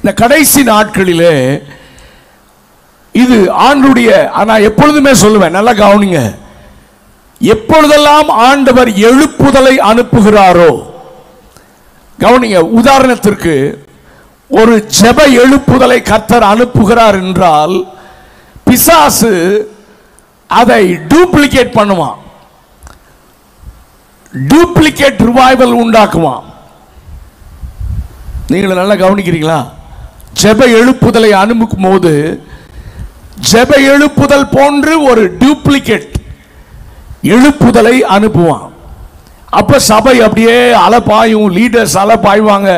இந்த கடைசி நாட்களிலே இது ஆண்டுடைய, நான் எப்பொழுதுமே சொல்லுவேன், நல்லா கவனிங்க, எப்பொழுதெல்லாம் ஆண்டவர் எழுப்புதலை அனுப்புகிறாரோ, கவனிங்க, உதாரணத்திற்கு ஒரு ஜெப எழுப்புதலை கர்த்தர் அனுப்புகிறார் என்றால் பிசாசு அதை டூப்ளிகேட் பண்ணுவான், டூப்ளிகேட் ரிவைவல் உண்டாக்குவான். நீங்கள் நல்லா கவனிக்கிறீங்களா? ஜெப எழுப்புதலை அனுப்பும் போது ஜெப எழுப்புதல் போன்று ஒரு டூப்ளிகேட் எழுப்புதலை அனுப்புவான். அப்ப சபை அப்படியே அலப்பாயும், லீடர்ஸ் அலப்பாய்வாங்க,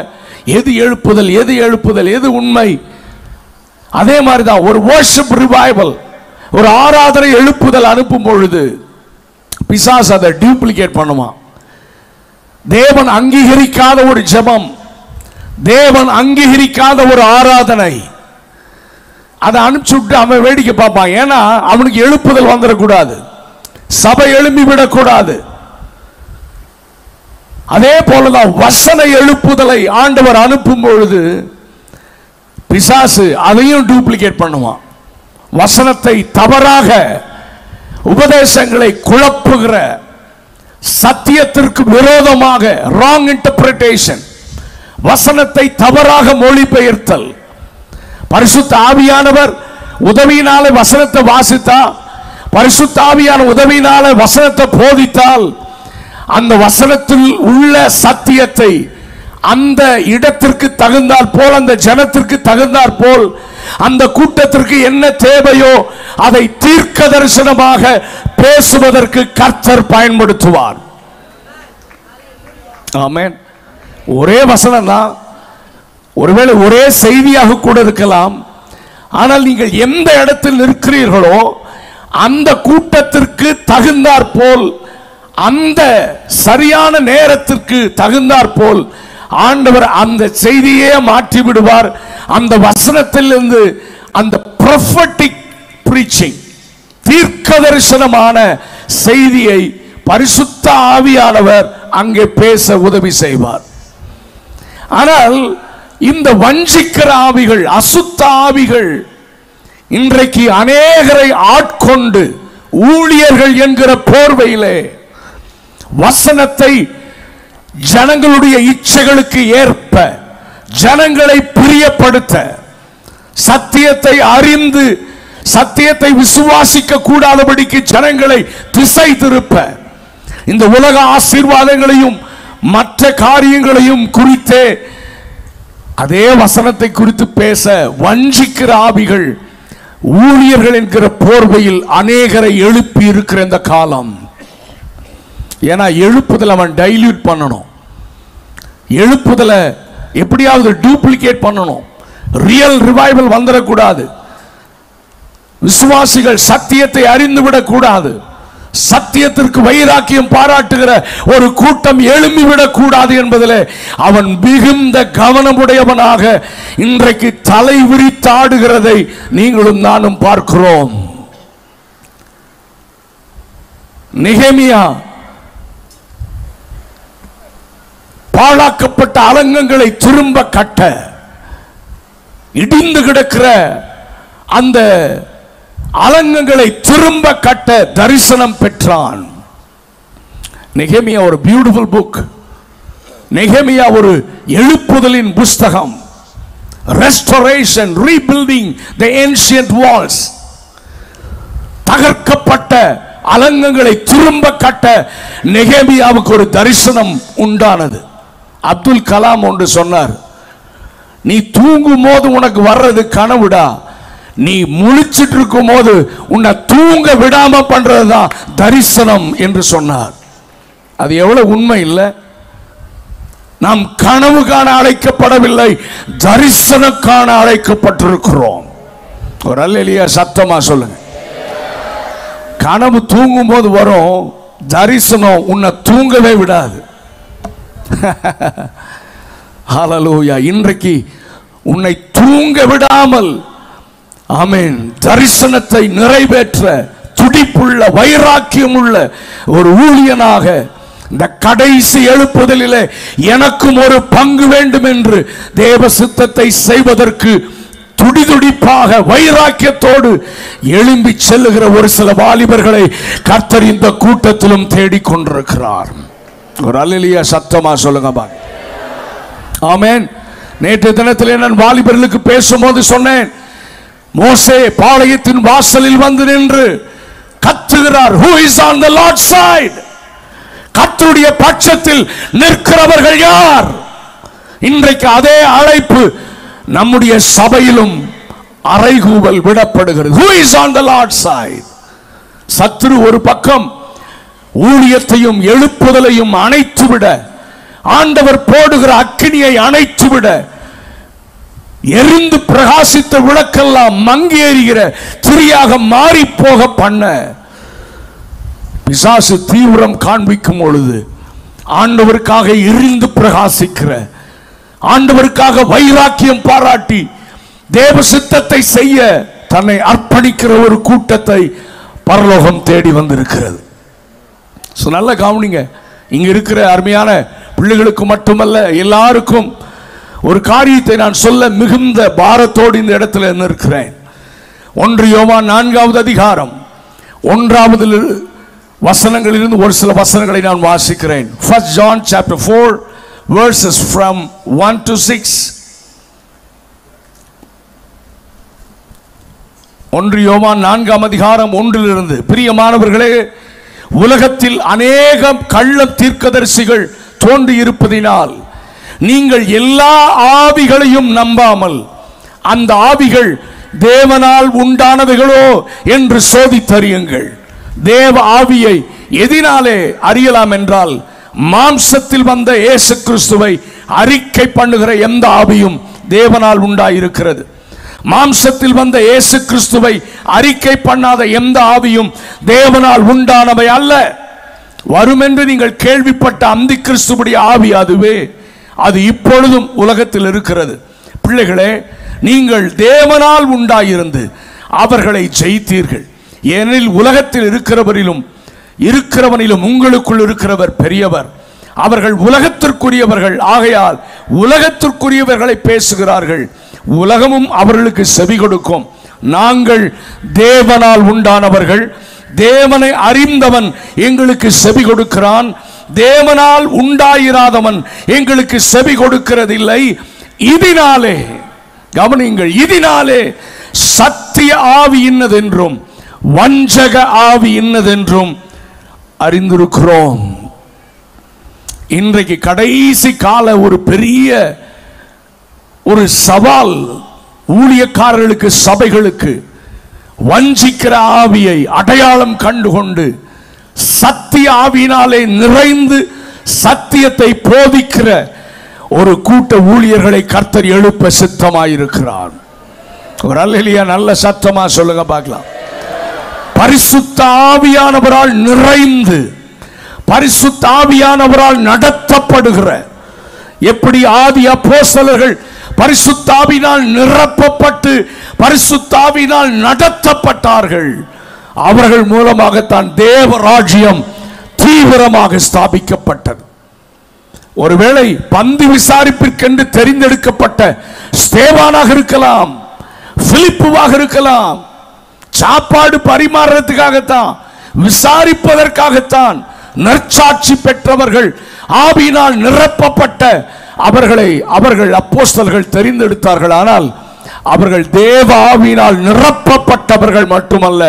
எது எழுப்புதல், எது எழுப்புதல், எது உண்மை. அதே மாதிரி தான் ஒரு வர்ஷிப் ரிவைவல், ஒரு ஆராதனை எழுப்புதல் அனுப்பும் பொழுது பிசாசு அதை டூப்ளிகேட் பண்ணுவான். தேவன் அங்கீகரிக்காத ஒரு ஜெபம், தேவன் அங்கீகரிக்காத ஒரு ஆராதனை, அதை அனுப்பிச்சுட்டு அவன் வேடிக்கை பார்ப்பான். ஏன்னா அவனுக்கு எழுப்புதல் வந்துடக்கூடாது, சபை எழும்பிவிடக்கூடாது. அதே போலதான் வசன எழுப்புதலை ஆண்டவர் அனுப்பும் பொழுது பிசாசு அதையும் டூப்ளிகேட் பண்ணுவான். வசனத்தை தவறாக, உபதேசங்களை குழப்புகிற, சத்தியத்திற்கு விரோதமாக ராங் இன்டர்பிரேஷன், வசனத்தை தவறாக மொழிபெயர்த்தல். பரிசுத்த ஆவியானவர் உதவியினாலே வசனத்தை வாசித்தா, பரிசுத்த ஆவியான உதவியினாலே வசனத்தை போதித்தால், அந்த வசனத்தில் உள்ள சத்தியத்தை அந்த இடத்திற்கு தகுந்தாற் போல், அந்த ஜனத்திற்கு தகுந்தாற் போல், அந்த கூட்டத்திற்கு என்ன தேவையோ அதை தீர்க்க தரிசனமாக பேசுவதற்கு கர்த்தர் பயன்படுத்துவார். ஆமென். ஒரே வசனம் தான், ஒருவேளை ஒரே செய்தியாக கூட இருக்கலாம். ஆனால் நீங்கள் எந்த இடத்தில் இருக்கிறீர்களோ அந்த கூட்டத்திற்கு தகுந்தாற் போல், அந்த சரியான நேரத்திற்கு தகுந்தாற் போல் ஆண்டவர் அந்த செய்தியே மாற்றி விடுவார். அந்த வசனத்திலிருந்து அந்த prophetic preaching, தீர்க்க தரிசனமான செய்தியை பரிசுத்த ஆவியானவர் அங்கே பேச உதவி செய்வார். ஆனால் இந்த வஞ்சிக்கிற ஆவிகள், அசுத்த ஆவிகள் இன்றைக்கு அநேகரை ஆட்கொண்டு ஊழியர்கள் என்கிற போர்வையிலே வசனத்தை ஜனங்களுடைய இச்சைகளுக்கு ஏற்ப, ஜனங்களை பிரியப்படுத்த, சத்தியத்தை அறிந்து சத்தியத்தை விசுவாசிக்க கூடாதபடிக்கு ஜனங்களை திசை திருப்ப, இந்த உலக ஆசீர்வாதங்களையும் மற்ற காரியங்களையும் குறித்தே அதே வசனத்தை குறித்து பேச வஞ்சிக்கிற ஆவிகள் ஊழியர்கள் என்கிற போர்வையில் அநேகரை எழுப்பி இருக்கிற இந்த காலம். ஏன்னா எழுப்புதல் அவன் டைல்யூட் பண்ணணும், எழுப்புதலை எப்படியாவது டூப்ளிகேட் பண்ணணும், ரியல் ரிவைவல் வந்துடக்கூடாது, விசுவாசிகள் சத்தியத்தை அறிந்துவிடக் கூடாது, சத்தியத்திற்கு வைராக்கியம் பாராட்டுகிற ஒரு கூட்டம் எழும்பிவிடக் கூடாது என்பதில் அவன் மிகுந்த கவனமுடையவனாக இன்றைக்கு தலை விரித்தாடுகிறதை நீங்களும் நானும் பார்க்கிறோம். நெகேமியா பாழாக்கப்பட்ட அலங்கங்களை திரும்ப கட்ட, இடிந்து கிடக்கிற அந்த அலங்கங்களை திரும்ப கட்ட தரிசனம் பெற்றான். நெகேமியா ஒரு பியூட்டிஃபுல் புக். நெகேமியா ஒரு எழுப்புதலின் புஸ்தகம். ரெஸ்டோரேஷன், ரீபில்டிங் தி ஏன்ஷியன்ட் வால்ஸ். தகர்க்கப்பட்ட அலங்கங்களை திரும்ப கட்ட நெகேமியாவுக்கு ஒரு தரிசனம் உண்டானது. அப்துல் கலாம் ஒன்று சொன்னார், நீ தூங்கும் போது உனக்கு வர்றது கனவுடா, நீ முழிச்சிட்டு இருக்கும் போது உன்னை தூங்க விடாம பண்றதுதான் தரிசனம் என்று சொன்னார். அது எவ்வளவு உண்மை இல்லை? நாம் கனவு காண அழைக்கப்படவில்லை, தரிசனம் காண அழைக்கப்பட்டிருக்கிறோம். ஒரு அல்லேலூயா சத்தமா சொல்லுங்க. கனவு தூங்கும் போது வரும், தரிசனம் உன்னை தூங்கவே விடாது. ஹல்லேலூயா. இன்றைக்கு உன்னை தூங்க விடாமல், ஆமென், தரிசனத்தை நிறைவேற்ற துடிப்புள்ள வைராக்கியம் உள்ள ஒரு ஊழியனாக இந்த கடைசி எழுப்புதலிலே எனக்கும் ஒரு பங்கு வேண்டும் என்று தேவ சித்தத்தை செய்வதற்கு துடிதுடிப்பாக வைராக்கியத்தோடு எழும்பி செல்லுகிற ஒரு சில வாலிபர்களை கர்த்தர் இந்த கூட்டத்திலும் தேடிக்கொண்டிருக்கிறார். ஒரு அல்லேலூயா சத்தமா சொல்லுங்க. ஆமென். நேற்று தினத்திலே நான் வாலிபர்களுக்கு பேசும்போது சொன்னேன், மோசே பாளையத்தின் வாசலில் வந்து நின்று கத்துகிறார், who is on the Lord's side? கர்த்தருடைய பட்சத்தில் நிற்கிறவர்கள் யார்? இன்றைக்கு அதே அழைப்பு நம்முடைய சபையிலும் அறைகூவல் விடப்படுகிறது. who is on the Lord's side? சத்துரு ஒரு பக்கம் ஊழியத்தையும் எழுப்புதலையும் அணைத்துவிட, ஆண்டவர் போடுகிற அக்கினியை அணைத்துவிட, எரிந்து பிரகாசித்த விளக்கெல்லாம் மங்கி எறிகிற திரியாக மாறி போக பண்ண பிசாசு தீவிரம் காண்பிக்கும் பொழுது, ஆண்டவருக்காக எரிந்து பிரகாசிக்கிற, ஆண்டவருக்காக வைராக்கியம் பாராட்டி தேவ சித்தத்தை செய்ய தன்னை அர்ப்பணிக்கிற ஒரு கூட்டத்தை பரலோகம் தேடி வந்திருக்கிறது. நல்ல கவனிங்க. இங்க இருக்கிற அருமையான பிள்ளைகளுக்கு மட்டுமல்ல, எல்லாருக்கும் ஒரு காரியத்தை நான் சொல்ல மிகுந்த பாரத்தோடு இந்த இடத்துல இருக்கிறேன். 1 யோவான் 4வது அதிகாரம் 1வது வசனங்களிலிருந்து ஒரு சில வசனங்களை நான் வாசிக்கிறேன். 1 John chapter 4 verses from 1 to 6. 1 யோவான் 4ஆம் அதிகாரம் 1லிருந்து, பிரியமானவர்களே, உலகத்தில் அநேக கள்ள தீர்க்கதரிசிகள் தோன்றி இருப்பதினால் நீங்கள் எல்லா ஆவிகளையும் நம்பாமல் அந்த ஆவிகள் தேவனால் உண்டானவைகளோ என்று சோதித்தறியுங்கள். தேவ ஆவியை எதினாலே அறியலாம் என்றால், மாம்சத்தில் வந்த இயேசு கிறிஸ்துவை அறிக்கை பண்ணுகிற எந்த ஆவியும் தேவனால் உண்டாயிருக்கிறது. மாம்சத்தில் வந்த இயேசு கிறிஸ்துவை அறிக்கை பண்ணாத எந்த ஆவியும் தேவனால் உண்டானவை அல்ல. வரும் என்று நீங்கள் கேள்விப்பட்ட அந்தி கிறிஸ்துவுடைய ஆவி அதுவே. அது இப்பொழுதும் உலகத்தில் இருக்கிறது. பிள்ளைகளே, நீங்கள் தேவனால் உண்டாயிருந்து அவர்களை ஜெயித்தீர்கள். ஏனெனில் உலகத்தில் இருக்கிறவனிலும் உங்களுக்குள் இருக்கிறவர் பெரியவர். அவர்கள் உலகத்திற்குரியவர்கள் ஆகையால் உலகத்திற்குரியவர்களை பேசுகிறார்கள். உலகமும் அவர்களுக்கு செவி கொடுக்கும். நாங்கள் தேவனால் உண்டானவர்கள். தேவனை அறிந்தவன் எங்களுக்கு செவி கொடுக்கிறான். தேவனால் உண்டாயிராதவன் எங்களுக்கு செவி கொடுக்கிறதில்லை. இதனாலே கவனிங்கள், இதனாலே சத்திய ஆவி இன்னதென்றும் வஞ்சக ஆவி இன்னதென்றும் அறிந்திருக்கிறோம். இன்றைக்கு கடைசி கால ஒரு பெரிய ஒரு சவால் ஊழியக்காரர்களுக்கு, சபைகளுக்கு, வஞ்சிக்கிற ஆவியை அடையாளம் கண்டுகொண்டு சத்திய ஆவியினாலே நிறைந்து சத்தியத்தை போதிக்கிற ஒரு கூட்ட ஊழியர்களை கர்த்தர் எழுப்ப சித்தமாயிருக்கிறார். ஒரு அல்லேலூயா நல்ல சத்தமா சொல்லுங்க பார்க்கலாம். பரிசுத்த ஆவியானவரால் நிறைந்து, பரிசுத்த ஆவியானவரால் நடத்தப்படுகிற, எப்படி ஆதி அப்போஸ்தலர்கள் பரிசுத்த ஆவியினால் நிரப்பப்பட்டு பரிசுத்த ஆவியினால் நடத்தப்பட்டார்கள், அவர்கள் மூலமாகத்தான் தேவ ராஜ்யம் தீவிரமாக ஸ்தாபிக்கப்பட்டது. ஒருவேளை பந்தி விசாரிப்பிற்கென்று தெரிந்தெடுக்கப்பட்ட ஸ்தேவானாக இருக்கலாம், பிலிப்புவாக இருக்கலாம், சாப்பாடு பரிமாறுறதுக்காகத்தான், விசாரிப்பதற்காகத்தான் நற்சாட்சி பெற்றவர்கள், ஆவியினால் நிரப்பப்பட்ட அவர்கள் அப்போஸ்தலர்கள் தெரிந்தெடுத்தார்கள். ஆனால் அவர்கள் தேவ ஆவியினால் நிரப்பப்பட்டவர்கள் மட்டுமல்ல,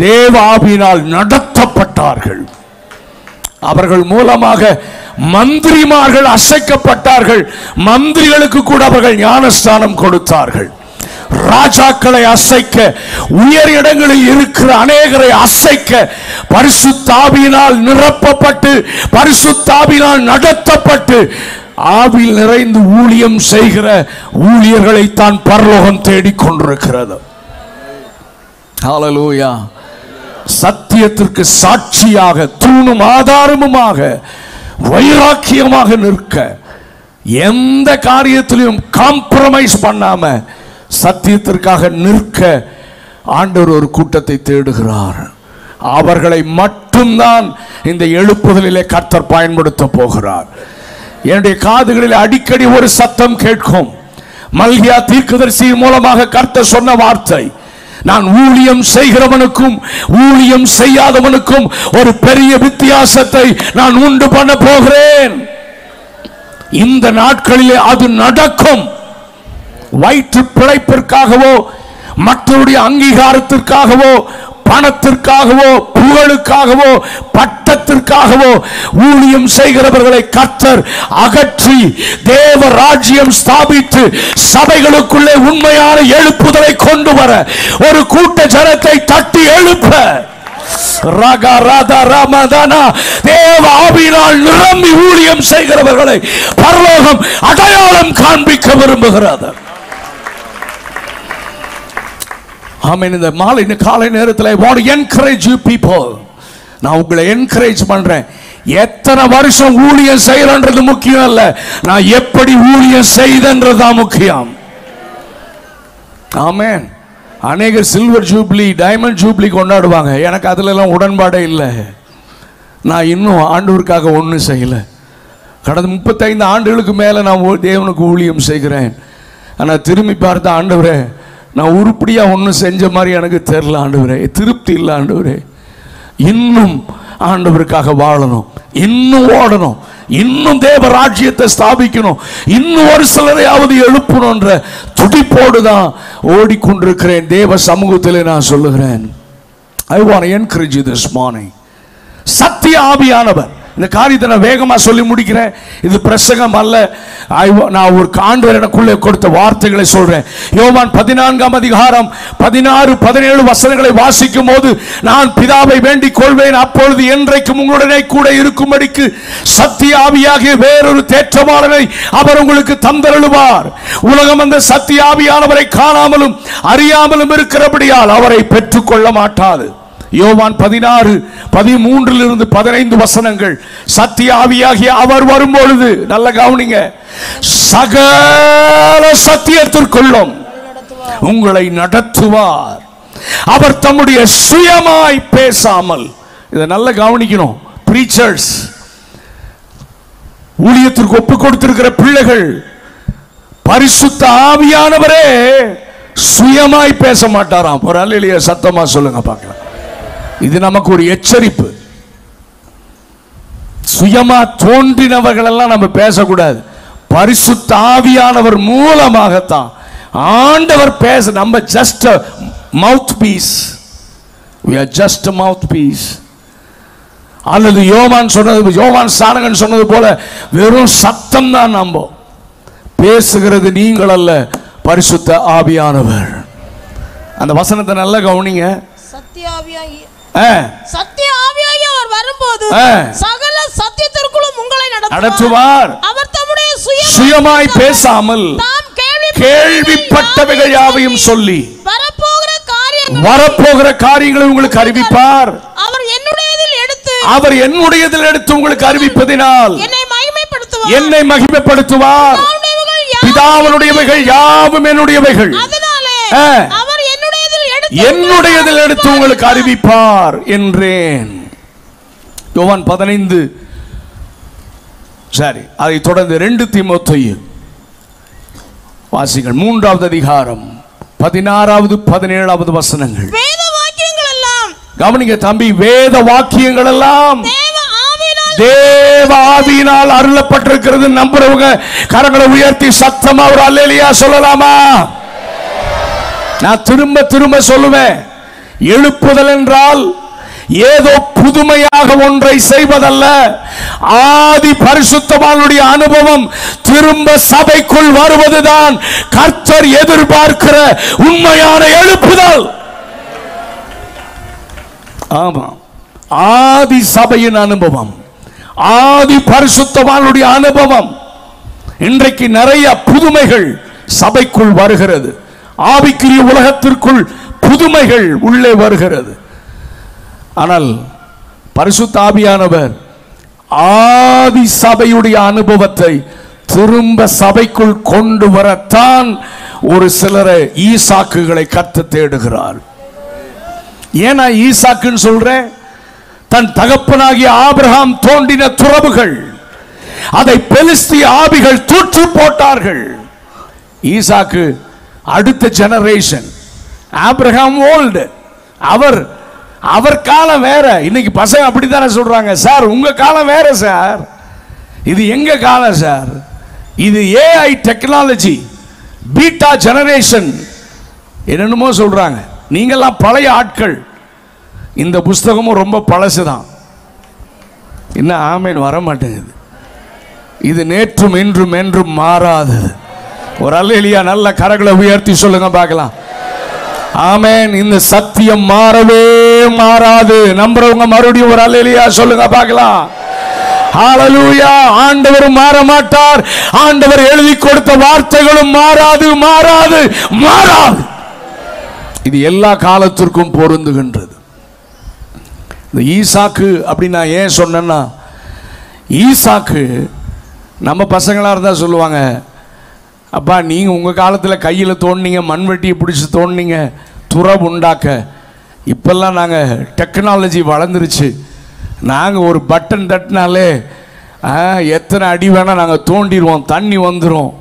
தேவ ஆவியினால் நடத்தப்பட்டார்கள். அவர்கள் மூலமாக மந்திரிமார்கள் அசைக்கப்பட்டார்கள். மந்திரிகளுக்கு கூட அவர்கள் ஞானஸ்தானம் கொடுத்தார்கள். ராஜாக்களை அசைக்க, உயர் இடங்களில் இருக்கிற அநேகரை அசைக்க பரிசுத்த ஆவியினால் நிரப்பப்பட்டு, பரிசுத்த ஆவியினால் நடத்தப்பட்டு, ஆவியில் நிறைந்து ஊழியம் செய்கிற ஊழியர்களை தான் பரலோகம் தேடிக்கொண்டிருக்கிறது. ஹல்லேலூயா. சத்தியத்திற்கு சாட்சியாக, தூணும் ஆதாரமுமாக, வைராக்கியமாக நிற்க, எந்த காரியத்திலும் காம்ப்ரமைஸ் பண்ணாம சத்தியத்திற்காக நிற்க ஆண்டவர் ஒரு கூட்டத்தை தேடுகிறார். அவர்களை மட்டும்தான் இந்த எழுப்புதலிலே கர்த்தர் பயன்படுத்த போகிறார். என்னுடைய காதுகளில் அடிக்கடி ஒரு சத்தம் கேட்கும். மல்கியா தீர்க்கதரிசி மூலமாக கர்த்தர் சொன்ன வார்த்தை, நான் ஊழியம் செய்கிறவனுக்கும் ஊழியம் செய்யாதவனுக்கும் ஒரு பெரிய வித்தியாசத்தை நான் உண்டு பண்ண போகிறேன். இந்த நாட்களிலே அது நடக்கும். வயிற்று பிழைப்பிற்காகவோ மற்றவருடைய அங்கீகாரத்திற்காகவோ பணத்திற்காகவோ புகழுக்காகவோ பட்டத்திற்காகவோ ஊழியம் செய்கிறவர்களை கர்த்தர் அகற்றி தேவ ராஜ்யம் ஸ்தாபித்து சபைகளுக்குள்ளே உண்மையான எழுப்புதலை கொண்டு வர, ஒரு கூட்ட ஜனத்தை தட்டி எழுப்ப, தேவ ஆவியினால் நிரம்பி ஊழியம் செய்கிறவர்களை பரலோகம் அடையாளம் காண்பிக்க விரும்புகிறது. ஆமென். இந்த மாலை காலை நேரத்தில் I want to encourage you people. நான் உங்களை என்கரேஜ் பண்றேன். எத்தனை வருஷம் ஊழியம் செய்யறன்றது முக்கியம் அல்ல, நான் எப்படி ஊழியம் செய்தன்றது தான் முக்கியம். ஆமென். அநேக சில்வர் ஜூப்ளி டைமண்ட் ஜூப்ளி கொண்டாடுவாங்க. எனக்கு அதுல எல்லாம் உடன்பாடே இல்லை. நான் இன்னும் ஆண்டவருக்காக ஒன்றும் செய்யலை. கடந்த 35 ஆண்டுகளுக்கு மேலே நான் தேவனுக்கு ஊழியம் செய்கிறேன். ஆனால் திரும்பி பார்த்த ஆண்டவரே, நான் உருப்படியாக ஒன்றும் செஞ்ச மாதிரி எனக்கு தெரியல ஆண்டவரே, திருப்தி இல்லை ஆண்டவரே. இன்னும் ஆண்டவருக்காக வாழணும், இன்னும் ஓடணும், இன்னும் தேவ ராஜ்யத்தை ஸ்தாபிக்கணும், இன்னும் ஒரு சிலரையாவது எழுப்பணும்ன்ற துடிப்போடு தான் ஓடிக்கொண்டிருக்கிறேன். தேவ சமூகத்திலே நான் சொல்லுகிறேன், I want to encourage you this morning. சத்திய ஆவியானவர், இந்த காரியத்தை நான் வேகமாக சொல்லி முடிக்கிறேன். இது பிரசங்கம் அல்ல, நான் ஒரு ஆண்டவர் எனக்குள்ளே கொடுத்த வார்த்தைகளை சொல்றேன். யோவான் 14ஆம் அதிகாரம் 16, 17 வசனங்களை வாசிக்கும் போது, நான் பிதாவை வேண்டிக் கொள்வேன், அப்பொழுது என்றைக்கும் உங்களுடனே கூட இருக்கும்படிக்கு சத்திய ஆவியாகிய வேறொரு தேற்றமாளனை அவர் உங்களுக்கு தந்தருளுவார். உலகம் அந்த சத்திய ஆவியானவரை காணாமலும் அறியாமலும் இருக்கிறபடியால் அவரை பெற்றுக்கொள்ள மாட்டாது. யோவான் 16, 13 15 வசனங்கள். சத்திய ஆவியாகிய அவர் வரும்பொழுது, நல்ல கவனிங்க, சகல சத்தியத்திற்குள்ளும் உங்களை நடத்துவார். அவர் தம்முடைய சுயமாய் பேசாமல், இதை நல்ல கவனிக்கணும். பிரீச்சர்ஸ், ஊழியத்திற்கு ஒப்பு கொடுத்திருக்கிற பிள்ளைகள், பரிசுத்த ஆவியானவரே சுயமாய் பேச மாட்டாராம். ஒரு அல்லேலூயா சத்தமா சொல்லுங்க பார்க்கலாம். இது நமக்கு ஒரு எச்சரிப்பு. சுயமா தோன்றினவர்கள் எல்லாம் நம்ம பேசக்கூடாது. பரிசுத்த ஆவியானவர் மூலமாகத்தான் ஆண்டவர் பேச. நம்ம just mouth piece, we are just a mouth piece. அல்லது யோவான் ஸ்நானகன் சொன்னது போல வெறும் சத்தம் தான். நம்ம பேசுகிறது நீங்கள் அல்ல, பரிசுத்த ஆவியானவர். அந்த வசனத்தை நல்லா கவனிங்க. சத்திய ஆவியாகிய அவர் வரும்போது சகல சத்தியத்திற்குள்ளும் உங்களை நடத்துவார். அவர் தம்முடைய சுயமாய் பேசாமல் தாம் கேள்விப்பட்டவைகள் யாவையும் சொல்லி வரப்போகிற காரியங்களை உங்களுக்கு அறிவிப்பார். அவர் என்னுடையதில் எடுத்து உங்களுக்கு அறிவிப்பதினால் என்னை மகிமைப்படுத்துவார். பிதாவினுடையவைகள் யாவும் என்னுடையவைகள், என்னுடையதில் எடுத்து உங்களுக்கு அறிவிப்பார் என்றேன். யோவான் 15, சரி, அதை தொடர்ந்து 2 தீமோத்தேயு வாசிங்கள். 3ஆவது அதிகாரம் 16வது 17வது வசனங்கள். வேத வாக்கியங்கள் எல்லாம் கவனிங்க தம்பி, வேத வாக்கியங்கள் எல்லாம் தேவ ஆவியினால் அருளப்பட்டிருக்கிறது. நம்புறவங்க கரங்களை உயர்த்தி சத்தமா ஒரு அல்லேலூயா சொல்லலாமா? நான் திரும்ப திரும்ப சொல்லுவேன், எழுப்புதல் என்றால் ஏதோ புதுமையாக ஒன்றை செய்வதல்ல. ஆதி பரிசுத்தவானுடைய அனுபவம் திரும்ப சபைக்குள் வருவதுதான் கர்த்தர் எதிர்பார்க்கிற உண்மையான எழுப்புதல். ஆமா, ஆதி சபையின் அனுபவம், ஆதி பரிசுத்தவானுடைய அனுபவம். இன்றைக்கு நிறைய புதுமைகள் சபைக்குள் வருகிறது. ஆவிக்குரிய உலகத்திற்குள் புதுமைகள் உள்ளே வருகிறது. ஆனால் பரிசுத்த ஆவியானவர் ஆதி சபையுடைய அனுபவத்தை திரும்ப சபைக்குள் கொண்டு வரத்தான் ஒரு சிலரை ஈசாக்குகளை கர்த்தர் தேடுகிறார். ஏன் நான் ஈசாக்குன்னு சொல்றேன்? தன் தகப்பனாகிய ஆபிரகாம் தோண்டின துறவுகள், அதை பெலிஸ்திய ஆவிகள் தூற்று போட்டார்கள். ஈசாக்கு அடுத்த ஜெனரேஷன், ஆபிரகாம் ஓல்டு. அவர் காலம் வேற. இன்னைக்கு பசங்க அப்படித்தானே சொல்றாங்க, சார் உங்க காலம் வேற சார், இது எங்க காலம் சார், இது ஏஐ டெக்னாலஜி, பீட்டா ஜெனரேஷன், என்னென்னமோ சொல்றாங்க. நீங்கெல்லாம் பழைய ஆட்கள். இந்த புஸ்தகமும் ரொம்ப பழசுதான். இன்னும் ஆமேன் வர மாட்டேங்குது. இது நேற்றும் இன்றும் என்றும் மாறாது. ஒரு அல்லேலூயா நல்ல கரங்களை உயர்த்தி சொல்லுங்க பார்க்கலாம். ஆமென். இந்த சத்தியம் மாறவே மாறாது. நம்புறவங்க மறுபடியும் ஒரு அல்லேலூயா சொல்லுங்க பார்க்கலாம். ஹalleluya. ஆண்டவர் மாற மாட்டார். ஆண்டவர் எழுதி கொடுத்த வார்த்தைகளும் மாறாது மாறாது மாறாது. இது எல்லா காலத்திற்கும் பொருந்துகின்றது. இந்த ஈசாக்கு அப்படி நான் ஏன் சொன்னேன்னா, ஈசாக்கு நம்ம பசங்களாக இருந்தால் சொல்லுவாங்க, அப்பா நீங்கள் உங்கள் காலத்தில் கையில் தோண்டினீங்க, மண்வெட்டியை பிடிச்சி தோண்டினீங்க துறவு உண்டாக்க. இப்போல்லாம் நாங்கள் டெக்னாலஜி வளர்ந்துருச்சு, நாங்கள் ஒரு பட்டன் தட்டினாலே எத்தனை அடி வேணால் நாங்கள் தோண்டிடுவோம், தண்ணி வந்துடும்.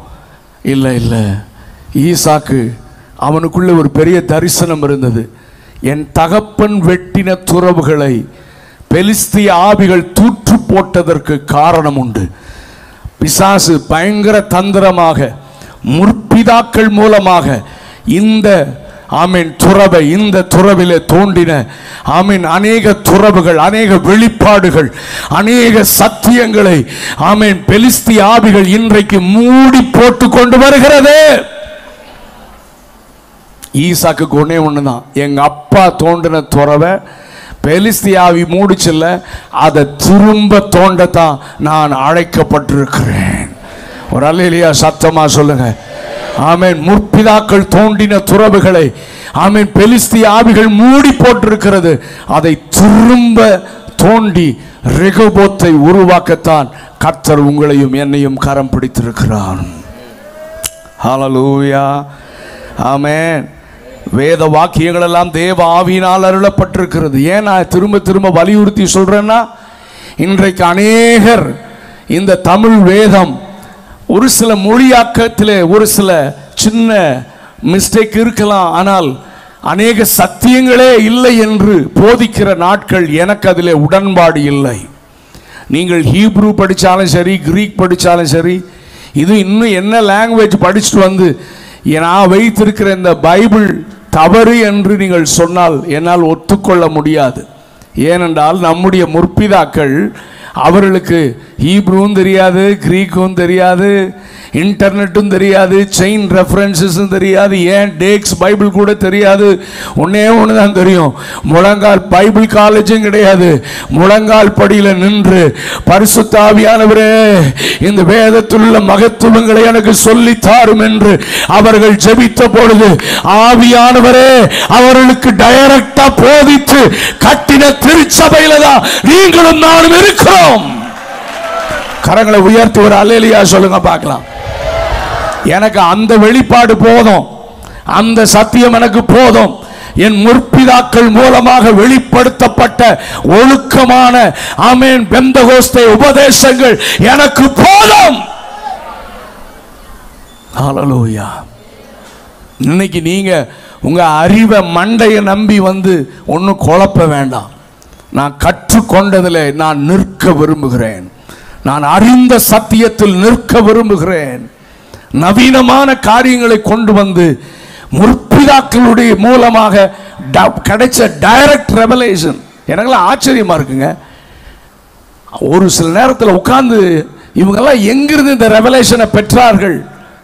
இல்லை இல்லை, ஈசாக்கு அவனுக்குள்ளே ஒரு பெரிய தரிசனம் இருந்தது. என் தகப்பன் வெட்டின துறவுகளை பெலிஸ்திய ஆவிகள் தூற்று போட்டதற்கு காரணம் உண்டு. பிசாசு பயங்கர தந்திரமாக முற்பிதாக்கள் மூலமாக இந்த ஆமீன் துறவை, இந்த துறவிலே தோண்டின ஆமீன் அநேக துறவுகள், அநேக வெளிப்பாடுகள், அநேக சத்தியங்களை ஆமீன் பெலிஸ்திய ஆவிகள் இன்றைக்கு மூடி போட்டு கொண்டு வருகிறது. ஈசாக்கு ஒண்ணே ஒண்ணுதான், எங்க அப்பா தோண்டின துறவை பெலிஸ்தியாவி மூடிச்சில்ல, அதை திரும்ப தோண்டத்தான் நான் அழைக்கப்பட்டிருக்கிறேன். ஒரு அல்லேலூயா சத்தமா சொல்லுங்க. ஆமென். முற்பிதாக்கள் தோண்டின துறவுகளை ஆமென் பெலிஸ்திய ஆவிகள் மூடி போட்டிருக்கிறது, அதை திரும்ப தோண்டி ரெகோபோத்தை உருவாக்கத்தான் கர்த்தர் உங்களையும் என்னையும் கரம் பிடித்திருக்கிறார். ஹல்லேலூயா. ஆமென். வேத வாக்கியங்கள் எல்லாம் தேவ ஆவியினால் அருளப்பட்டிருக்கிறது. ஏன் நான் திரும்ப திரும்ப வலியுறுத்தி சொல்றேன்னா, இன்றைக்கு அநேகர் இந்த தமிழ் வேதம் ஒரு சில மொழியாக்கத்திலே ஒரு சில சின்ன மிஸ்டேக் இருக்கலாம், ஆனால் அநேக சத்தியங்களே இல்லை என்று போதிக்கிற நாட்கள் எனக்கு அதிலே உடன்பாடு இல்லை. நீங்கள் ஹீப்ரூ படித்தாலும் சரி, கிரீக் படித்தாலும் சரி, இது இன்னும் என்ன லாங்குவேஜ் படிச்சுட்டு வந்து நான் வைத்திருக்கிற இந்த பைபிள் தவறு என்று நீங்கள் சொன்னால் என்னால் ஒத்துக்கொள்ள முடியாது. ஏனென்றால் நம்முடைய முற்பிதாக்கள் அவர்களுக்கு ஹீப்ரூவும் தெரியாது, கிரீக்கும் தெரியாது, இன்டர்நெட்டும் தெரியாது, செயின் ரெஃபரன்ஸஸும் தெரியாது, ஏன் டேக்ஸ் பைபிள் கூட தெரியாது. ஒன்னே ஒன்று தான் தெரியும், முழங்கால் பைபிள் காலேஜும் கிடையாது. முழங்கால் படியில் நின்று பரிசுத்த ஆவியானவரே இந்த வேதத்தில் உள்ள மகத்துவங்களை எனக்கு சொல்லித்தாரும் என்று அவர்கள் ஜெபித்த பொழுது ஆவியானவரே அவர்களுக்கு டைரக்டா போதித்து கட்டின திருச்சபையில தான் நீங்களும் நானும் இருக்கிறோம். கரங்களை உயர்த்தி ஒரு அல்லேலூயா சொல்லுங்க பார்க்கலாம். எனக்கு அந்த வெளிப்பாடு போதும், அந்த சத்தியம் எனக்கு போதும். என் முற்பிதாக்கள் மூலமாக வெளிப்படுத்தப்பட்ட ஒழுக்கமான ஆமென் பெந்தகோஸ்தே உபதேசங்கள் எனக்கு போதும். ஹல்லேலூயா. இன்னைக்கு நீங்க உங்க அறிவை மண்டையை நம்பி வந்து ஒன்னும் குழப்ப வேண்டாம். நான் கற்றுக்கொண்டதில் நான் நிற்க விரும்புகிறேன். நான் அறிந்த சத்தியத்தில் நிற்க விரும்புகிறேன். நவீனமான காரியங்களை கொண்டு வந்து முற்பிதாக்களுடைய மூலமாக கிடைச்ச டைரக்ட் ரெவலேஷன் எனக்கெல்லாம் ஆச்சரியமா இருக்குங்க. ஒரு சில நேரத்தில் உட்கார்ந்து இவங்கெல்லாம் எங்கிருந்து இந்த ரெவலேஷனை பெற்றார்கள்?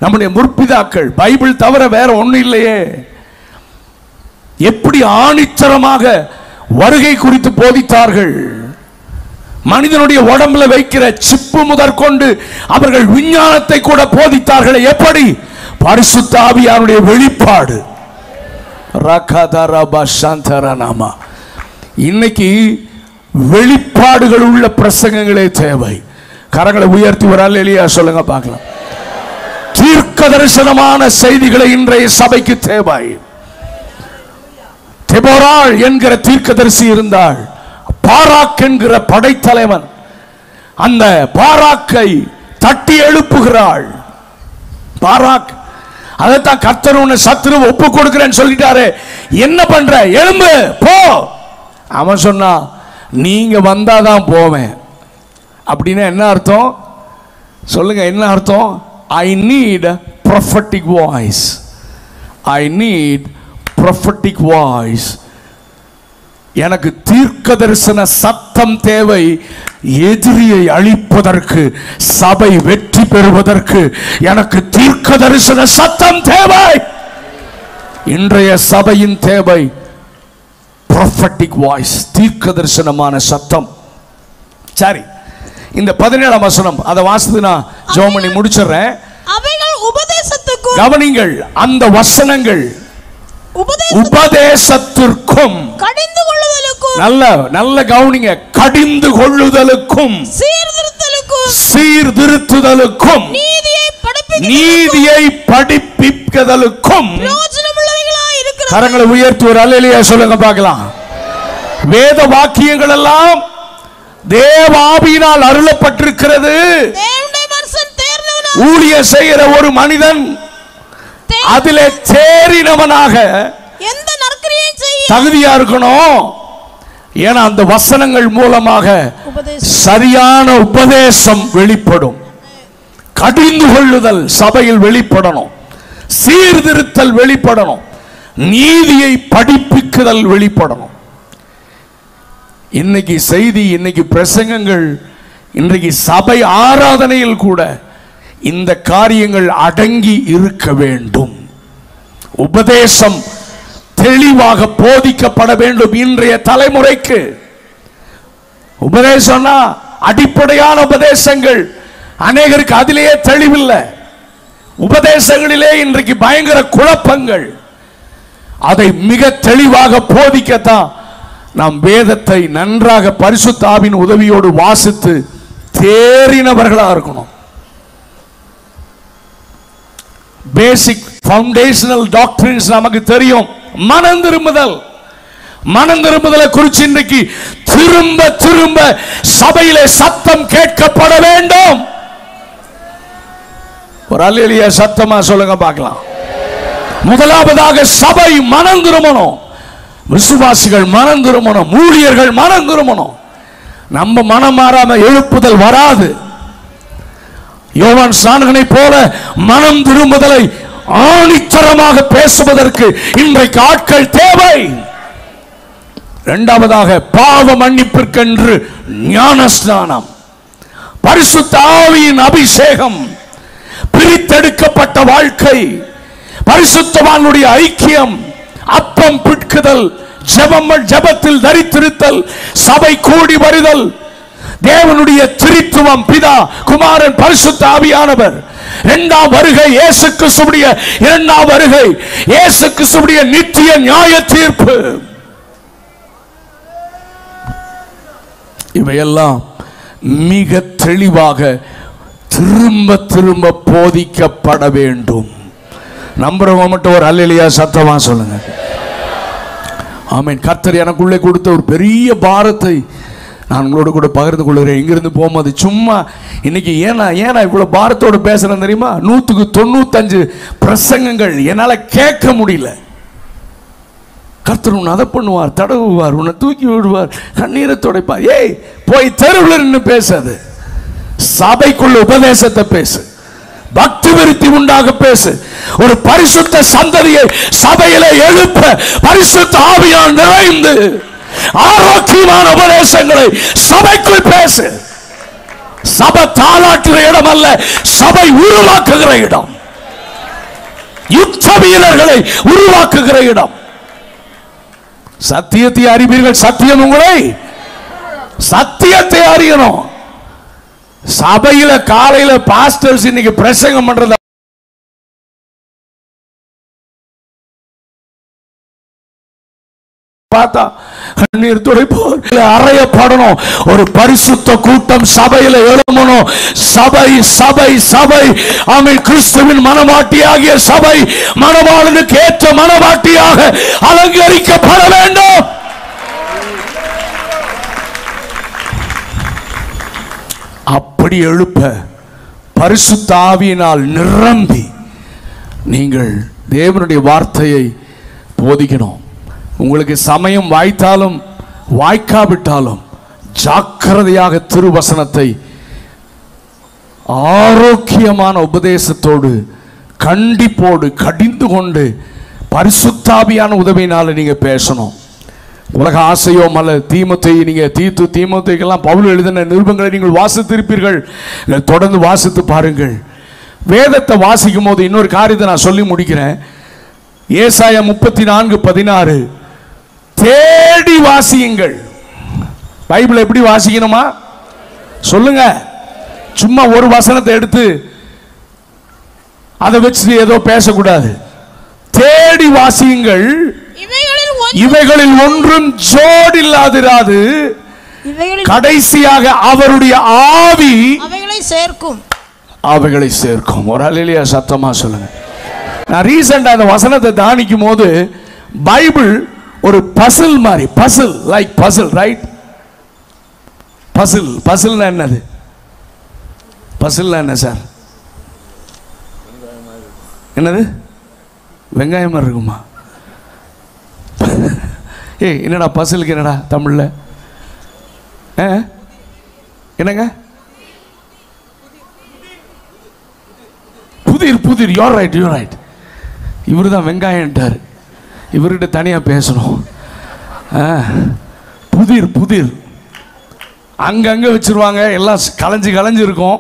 நம்முடைய முற்பிதாக்கள் பைபிள் தவிர வேற ஒன்றும் இல்லையே. எப்படி ஆணித்தரமாக வருகை குறித்து போதித்தார்கள். மனிதனுடைய உடம்புல வைக்கிற சிப்பு முதற்கொண்டு அவர்கள் விஞ்ஞானத்தை கூட போதித்தார்கள். எப்படி? பரிசுத்த ஆவியானுடைய வெளிப்பாடு. இன்னைக்கு வெளிப்பாடுகள் உள்ள பிரசங்கங்களே தேவை. கரங்களை உயர்த்தி ஒரு அல்லேலூயா சொல்லுங்க பார்க்கலாம். தீர்க்க தரிசனமான செய்திகளை இன்றைய சபைக்கு தேவை. தெபோராள் என்கிற தீர்க்கதரிசி இருந்தாள். பாராக் என்கிற படைத்தலைவன் அந்த பாராக்கை தட்டி எழுப்புகிறாள். பாராக், அதைத்தான் கர்த்தர் உன்னை சத்துரு ஒப்பு கொடுக்கிறேன்னு சொல்லிட்டாரு, என்ன பண்ற, எழும்பு போ. அவன் சொன்னா, நீங்க வந்தாதான் போவேன். அப்படின்னா என்ன அர்த்தம் சொல்லுங்க, என்ன அர்த்தம்? I need prophetic voice. I need prophetic voice. எனக்கு தீர்க்க தரிசன சத்தம் தேவை. எதிரியை அழிப்பதற்கு, சபை வெற்றி பெறுவதற்கு எனக்கு தீர்க்க தரிசன சத்தம் தேவை. இன்றைய சபையின் தேவை prophetic voice, தீர்க்க தரிசனமான சத்தம். சரி, இந்த 17ஆம் வசனம் அதை வாசித்து நான் ஜெபம் பண்ணி முடிச்சிடுறேன். அவைகள் உபதேசத்துக்கும், கவனிங்கள், அந்த வசனங்கள் உபதேசத்திற்கும், கடிந்து கொள்ளுதலுக்கும், நல்ல கவனிங்க, கடிந்து கொள்ளுதலுக்கும், சீர்திருத்துதலுக்கும், நீதியை படிப்பிப்பதற்கும் கரங்களை உயர்த்தி ஒரு அல்லேலூயா சொல்லுங்க பார்க்கலாம். வேத வாக்கியங்கள் எல்லாம் தேவ ஆவியினால் அருளப்பட்டிருக்கிறது. ஊழிய செய்கிற ஒரு மனிதன் அதிலே தேறினவனாக எந்த நற்கிரியையும் செய்ய தகுதியா இருக்கணும். ஏன்னா அந்த வசனங்கள் மூலமாக சரியான உபதேசம் வெளிப்படும். கடிந்து கொள்ளுதல் சபையில் வெளிப்படணும், சீர்திருத்தல் வெளிப்படணும், நீதியை படிப்பிக்குதல் வெளிப்படணும். இன்னைக்கு செய்தி, இன்னைக்கு பிரசங்கங்கள், இன்றைக்கு சபை ஆராதனையில் கூட இந்த காரியங்கள் அடங்கி இருக்க வேண்டும். உபதேசம் தெளிவாக போதிக்கப்பட வேண்டும். இன்றைய தலைமுறைக்கு உபதேசம்னா அடிப்படையான உபதேசங்கள் அநேகருக்கு அதிலேயே தெளிவில்லை. உபதேசங்களிலே இன்றைக்கு பயங்கர குழப்பங்கள். அதை மிக தெளிவாக போதிக்கத்தான் நாம் வேதத்தை நன்றாக பரிசுத்த ஆவியின் உதவியோடு வாசித்து தேறினவர்களாக இருக்கணும். பேசிக் ஃபவுண்டேஷனல் டாக்டரின்ஸ் நமக்கு தெரியும். மனம் திரும்புதலை குறித்து இன்றைக்கு திரும்ப திரும்ப சபையிலே சத்தம் கேட்கப்பட வேண்டும். ஒரு அல்லேலூயா சத்தமா சொல்லுங்க பார்க்கலாம். முதலாவதாக சபை மனம் திரும்பணும், விசுவாசிகள் மனம் திரும்பணும், ஊழியர்கள் மனம் திரும்பணும். நம்ம மனம் மாறாம எழுப்புதல் வராது. யோவான் ஸ்நானகனை போல மனம் திரும்புதலை ஆணித்தரமாக பேசுவதற்கு இன்றைக்கு ஆட்கள் தேவை. இரண்டாவதாக பாவ மன்னிப்பிற்கென்று ஞான ஸ்நானம், பரிசுத்த ஆவியின் அபிஷேகம், பிரித்தெடுக்கப்பட்ட வாழ்க்கை, பரிசுத்தவானுடைய ஐக்கியம், அப்பம் பிட்குதல், ஜெபத்தில் தரித்திருத்தல், சபை கூடி வருதல், தேவனுடைய திரித்துவம், பிதா, குமாரன், பரிசுத்த ஆவியானவர், இரண்டாம் வருகை, இயேசு கிறிஸ்துவுடைய இரண்டாம் வருகை, இயேசு கிறிஸ்துவுடைய நித்திய நியாய தீர்ப்பு, இவையெல்லாம் மிக தெளிவாக திரும்ப திரும்ப போதிக்கப்பட வேண்டும். நம்புறவங்க மட்டும் ஒரு அல்லேலூயா சத்தமா சொல்லுங்க. ஆமென். கர்த்தர் எனக்குள்ளே கொடுத்த ஒரு பெரிய பாரத்தை நான் உங்களோட கூட பகிர்ந்து கொள்கிறேன். இங்கிருந்து போகும்போது சும்மா இன்னைக்கு ஏன்னா இவ்வளோ பாரத்தோடு பேசுகிறேன் தெரியுமா? 195 பிரசங்கங்கள் என்னால் கேட்க முடியல. கர்த்தர் உன்னை அதை பண்ணுவார், தடவுவார், உன்னை தூக்கி விடுவார், கண்ணீரை துடைப்பார். ஏய், போய் தெருவில் நின்று பேசாது, சபைக்குள்ள உபதேசத்தை பேசு, பக்தி விருத்தி உண்டாக பேசு. ஒரு பரிசுத்த சந்ததியை சபையில எழுப்ப பரிசுத்த ஆவியால் நிறைந்து ஆரோக்கியமான உபதேசங்களை சபைக்குள் பேசு. சபை தாளாட்டுகிற இடம் அல்ல, சபை உருவாக்குகிற இடம், யுத்த வீரர்களை உருவாக்குகிற இடம். சத்தியத்தை அறிவீர்கள், சத்தியம் உங்களை, சத்தியத்தை அறியணும். சபையில காலையில பாஸ்டர்ஸ் இன்னைக்கு பிரசங்கம் பண்றது பார்த்தா கண்ணீர் துடைப்போர் அறையப்படணும். ஒரு பரிசுத்த கூட்டம் சபையில எழுமணும். சபை சபை சபை ஆமென். கிறிஸ்துவின் மனவாட்டியாகிய சபை மணவாளனுக்கு ஏற்ற மனவாட்டியாக அலங்கரிக்கப்பட வேண்டும். அப்படி எழுப்ப பரிசுத்த ஆவியினால் நிரம்பி நீங்கள் தேவனுடைய வார்த்தையை போதிக்கணும். உங்களுக்கு சமயம் வாய்த்தாலும் வாய்க்காவிட்டாலும் ஜாக்கிரதையாக திருவசனத்தை ஆரோக்கியமான உபதேசத்தோடு கண்டிப்போடு கடிந்து கொண்டு பரிசுத்தாவியான உதவியினால நீங்க பேசணும். உலக ஆசையோ அல்ல தீமோத்தேயு, நீங்க தீமோத்தேயுக்கெல்லாம் பவுல் எழுதின நிருபங்களை நீங்கள் வாசித்திருப்பீர்கள். தொடர்ந்து வாசித்து பாருங்கள். வேதத்தை வாசிக்கும் போது இன்னொரு காரியத்தை நான் சொல்லி முடிக்கிறேன். ஏசாயா 34:16 தேடி வாசியுங்கள். பைபிள் எப்படி வாசிக்கணுமா சொல்லுங்க. சும்மா ஒரு வசனத்தை எடுத்து அதை வச்சு ஏதோ பேசக்கூடாது. தேடி வாசியுங்கள். இவைகளில் ஒன்றும் ஜோடு இல்லாதிராது. கடைசியாக அவருடைய ஆவி அவைகளை சேர்க்கும். ஒரு அல்லேலூயா சத்தமா சொல்லுங்க. நான் ரீசெண்டா அந்த வசனத்தை தானிக்கும் போது பைபிள் ஒரு பசில் மாதிரி, பசில் லைக் பசில் ரைட். பசில்னா என்னது? பசில்னா என்ன சார்? என்னது? வெங்காயம் மாதிரி இருக்குமா? என்னடா பசிலுக்கு என்னடா தமிழ்ல? என்னங்க? புதிர் புதிர். You right you right. இவரு தான் வெங்காயம்ட்டார். இவர்கிட்ட தனியா பேசணும். புதிர் புதிர் அங்கங்க வச்சிருவாங்க. எல்லாம் களைஞ்சு இருக்கும்.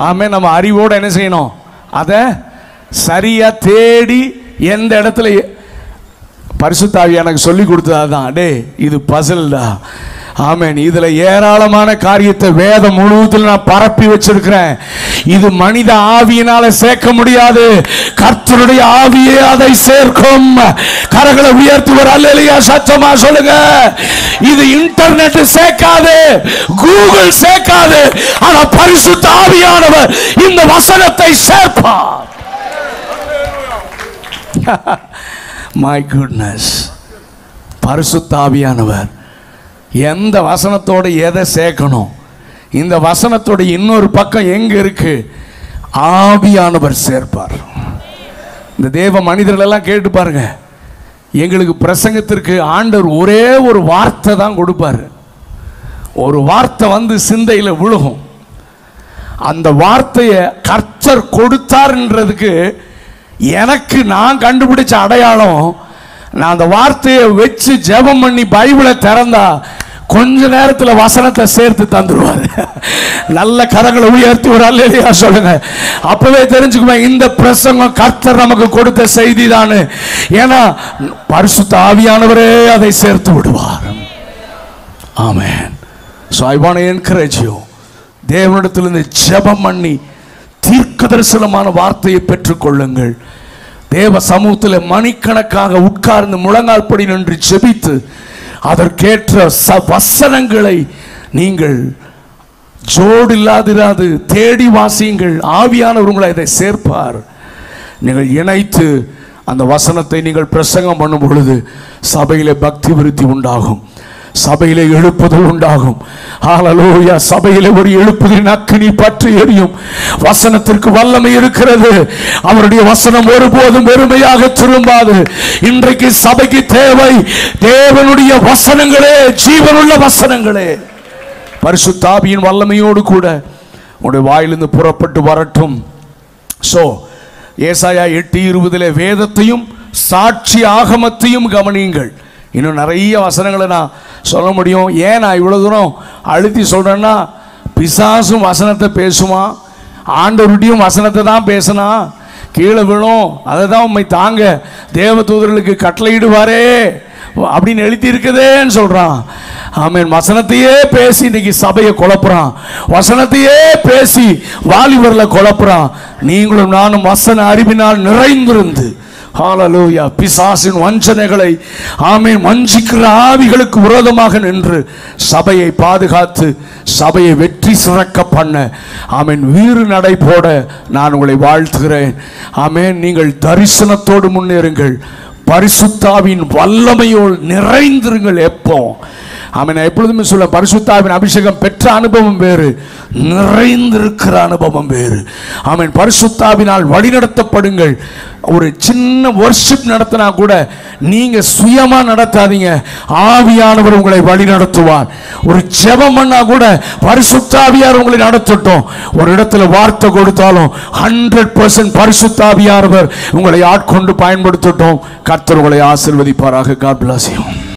ஆமே, நம்ம அறிவோடு என்ன செய்யணும்? அதை சரியா தேடி எந்த இடத்துல பரிசுத்த ஆவி எனக்கு சொல்லி கொடுத்ததான். டே இது பசில்டா. ஆமென். இதுல ஏராளமான காரியத்தை வேதம் முழுவதும் நான் பரப்பி வச்சிருக்கிறேன். இது மனித ஆவியினால சேர்க்க முடியாது. கர்த்தருடைய ஆவியே அதை சேர்க்கும். கரங்களை உயர்த்துவர் அல்லேலூயா சத்தமா சொல்லுங்க. இது இன்டர்நெட் சேர்க்காது, கூகுள் சேர்க்காது. ஆனா பரிசுத்த ஆவியானவர் இந்த வசனத்தை சேர்ப்பார். My goodness. பரிசுத்த ஆவியானவர் எந்த வசனத்தோட எதை சேர்க்கணும்? இந்த வசனத்தோட இன்னொரு பக்கம் எங்க இருக்கு? ஆவியானவர் சேர்ப்பார். இந்த தேவ மனிதர்கள் எல்லாம் கேட்டு பாருங்க. எங்களுக்கு பிரசங்கத்திற்கு ஆண்டவர் ஒரே ஒரு வார்த்தை தான் கொடுப்பாரு. ஒரு வார்த்தை வந்து சிந்தையில் விழுகும். அந்த வார்த்தையை கர்த்தர் கொடுத்தார்ன்றதுக்கு எனக்கு நான் கண்டுபிடிச்ச அடையாளம், நான் அந்த வார்த்தையை வச்சு ஜெபம் பண்ணி பைபிளை திறந்தா கொஞ்ச நேரத்தில் வசனத்தை சேர்த்து தந்துடுவார். நல்ல கரங்களை உயர்த்தி ஒரு அல்லேலூயா சொல்லுங்க. அப்பவே தெரிஞ்சுக்குவேன் இந்த பிரசங்கம் கர்த்தர் நமக்கு கொடுத்த செய்தி தான். ஏன்னா பரிசுத்த ஆவியானவரே அதை சேர்த்து விடுவார். ஆமென். So I want to encourage you. தேவனிடத்திலிருந்து ஜெபம் பண்ணி தீர்க்க தரிசனமான வார்த்தையை பெற்றுக்கொள்ளுங்கள். தேவ சமூகத்தில் மணிக்கணக்காக உட்கார்ந்து முழங்கால் படி நின்று ஜெபித்து அதற்கேற்ற வசனங்களை நீங்கள் ஜோடு இல்லாதிராது தேடி வாசியுங்கள். ஆவியானவர் உங்களை இதை சேர்ப்பார். நீங்கள் இணைத்து அந்த வசனத்தை நீங்கள் பிரசங்கம் பண்ணும் பொழுது சபையிலே பக்தி விருத்தி உண்டாகும். சபையிலே எழுப்புதல் உண்டாகும். ஹல்லேலூயா. சபையிலே ஒரு எழுப்புதலின் அக்கினி பற்றி எரியும். வசனத்திற்கு வல்லமை இருக்கிறது. அவருடைய வசனம் ஒருபோதும் வெறுமையாக திரும்பாது. இன்றைக்கு சபைக்கு தேவை தேவனுடைய வசனங்களே, ஜீவனுள்ள வசனங்களே. பரிசுத்த ஆவியின் வல்லமையோடு கூட உடைய வாயிலிருந்து புறப்பட்டு வரட்டும். சோ ஏசாயா 8:20 வேதத்தையும் சாட்சி ஆகமத்தையும் கவனியுங்கள். இன்னும் நிறைய வசனங்களை நான் சொல்ல முடியும். ஏன் நான் இவ்வளோ தூரம் அழுத்தி சொல்கிறேன்னா, பிசாசும் வசனத்தை பேசுவான், ஆண்டவருடையும் வசனத்தை தான் பேசினா கீழே விழும். அதை தான் உண்மை தாங்க தேவ தூதர்களுக்கு கட்டளையிடுவாரே அப்படின்னு எழுதி இருக்குதேன்னு சொல்கிறான். ஆமென். வசனத்தையே பேசி இன்னைக்கு சபையை குழப்புறான். வசனத்தையே பேசி வாலிபர்ல குழப்புறான். நீங்களும் நானும் வசன அறிவினால் நிறைந்திருந்து ஹalleluya. பிசாசின் வஞ்சனைகளை ஆமென் வஞ்சிக்கிற ஆவிகளுக்கு விரோதமாக நின்று சபையை பாதுகாத்து சபையை வெற்றி சிறக்க பண்ண ஆமென் வீறு நடை போட நான் உங்களை வாழ்த்துகிறேன். ஆமென். நீங்கள் தரிசனத்தோடு முன்னேறுங்கள். பரிசுத்தாவின் வல்லமையோடு நிறைந்திருங்கள். எப்போ ஆமென். நான் எப்பொழுதுமே சொல்ல பரிசுத்தாவின் அபிஷேகம் பெற்ற அனுபவம் வேறு, நிறைந்திருக்கிற அனுபவம் வேறு. ஆமென். பரிசுத்தாவினால் வழிநடத்தப்படுங்கள். ஒரு சின்ன வர்ஷிப் நடத்தினா கூட நீங்க சுயமா நடத்தாதீங்க, ஆவியானவர் உங்களை வழி நடத்துவார். ஒரு ஜெபம் பண்ணா கூட பரிசுத்தாவியார் உங்களை நடத்தட்டும். ஒரு இடத்துல வார்த்தை கொடுத்தாலும் 100% பரிசுத்தாவியானவர் உங்களை ஆட்கொண்டு பயன்படுத்தட்டும். கர்த்தர் உங்களை ஆசீர்வதிப்பாராக. God bless you.